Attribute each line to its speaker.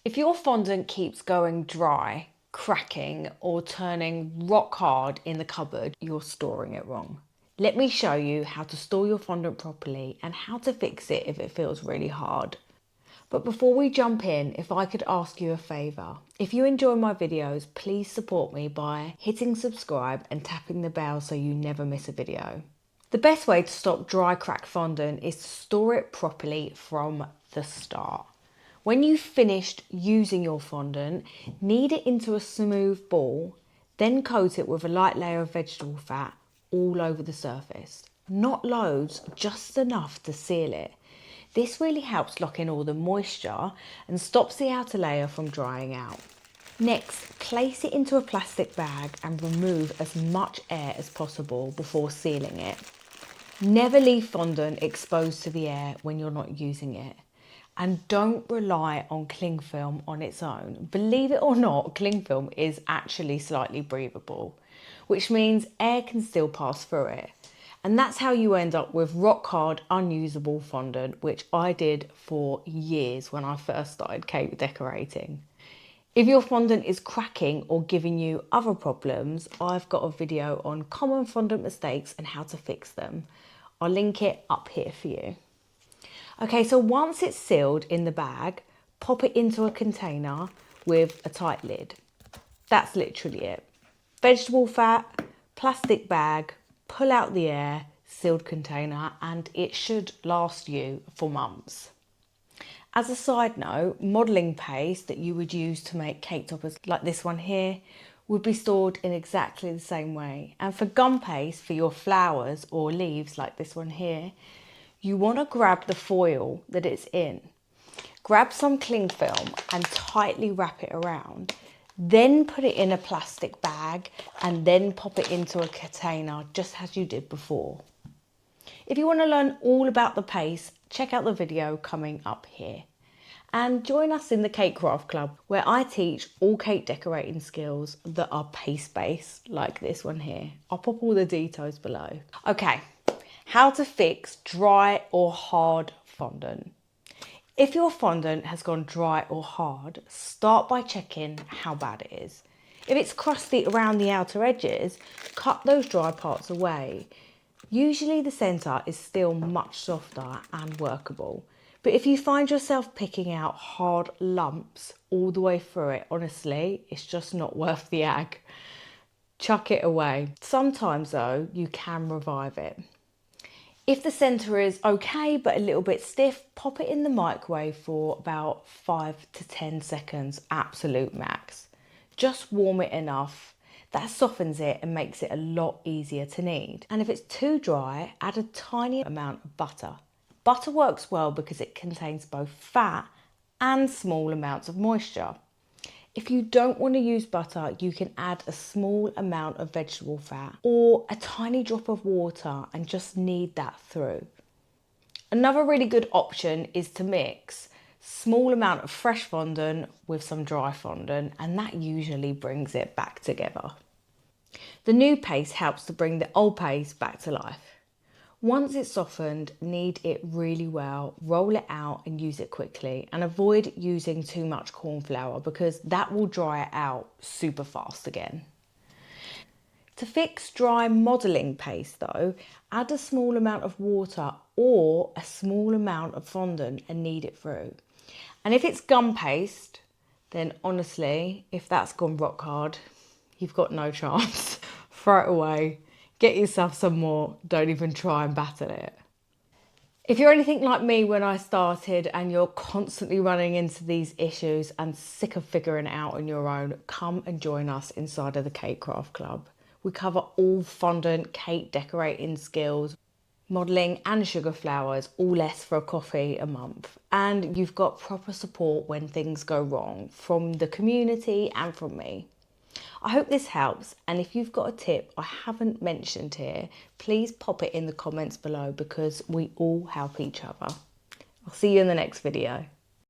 Speaker 1: If your fondant keeps going dry, cracking, or turning rock hard in the cupboard, you're storing it wrong. Let me show you how to store your fondant properly and how to fix it if it feels really hard. But before we jump in, if I could ask you a favour. If you enjoy my videos, please support me by hitting subscribe and tapping the bell so you never miss a video. The best way to stop dry crack fondant is to store it properly from the start. When you've finished using your fondant, knead it into a smooth ball, then coat it with a light layer of vegetable fat all over the surface. Not loads, just enough to seal it. This really helps lock in all the moisture and stops the outer layer from drying out. Next, place it into a plastic bag and remove as much air as possible before sealing it. Never leave fondant exposed to the air when you're not using it. And don't rely on cling film on its own. Believe it or not, cling film is actually slightly breathable, which means air can still pass through it. And that's how you end up with rock hard, unusable fondant, which I did for years when I first started cake decorating. If your fondant is cracking or giving you other problems, I've got a video on common fondant mistakes and how to fix them. I'll link it up here for you. Okay, so once it's sealed in the bag, pop it into a container with a tight lid. That's literally it. Vegetable fat, plastic bag, pull out the air, sealed container, and it should last you for months. As a side note, modelling paste that you would use to make cake toppers like this one here would be stored in exactly the same way. And for gum paste for your flowers or leaves like this one here, you want to grab the foil that it's in. Grab some cling film and tightly wrap it around. Then put it in a plastic bag and then pop it into a container just as you did before. If you want to learn all about the paste, check out the video coming up here. And join us in the Cake Craft Club, where I teach all cake decorating skills that are paste-based, like this one here. I'll pop all the details below. Okay, how to fix dry or hard fondant. If your fondant has gone dry or hard, start by checking how bad it is. If it's crusty around the outer edges, cut those dry parts away. Usually the centre is still much softer and workable. But if you find yourself picking out hard lumps all the way through it, honestly, it's just not worth the ag. Chuck it away. Sometimes though, you can revive it. If the centre is okay but a little bit stiff, pop it in the microwave for about 5 to 10 seconds, absolute max. Just warm it enough. That softens it and makes it a lot easier to knead. And if it's too dry, add a tiny amount of butter. Butter works well because it contains both fat and small amounts of moisture. If you don't want to use butter, you can add a small amount of vegetable fat or a tiny drop of water and just knead that through. Another really good option is to mix small amount of fresh fondant with some dry fondant, and that usually brings it back together. The new paste helps to bring the old paste back to life. Once it's softened, knead it really well, roll it out and use it quickly, and avoid using too much corn flour because that will dry it out super fast again. To fix dry modelling paste though, add a small amount of water or a small amount of fondant and knead it through. And if it's gum paste, then honestly, if that's gone rock hard, you've got no chance. Throw it away. Get yourself some more, don't even try and battle it. If you're anything like me when I started and you're constantly running into these issues and sick of figuring it out on your own, come and join us inside of the Cake Craft Club. We cover all fondant cake decorating skills, modelling and sugar flowers, all less for a coffee a month. And you've got proper support when things go wrong from the community and from me. I hope this helps, and if you've got a tip I haven't mentioned here, please pop it in the comments below because we all help each other. I'll see you in the next video.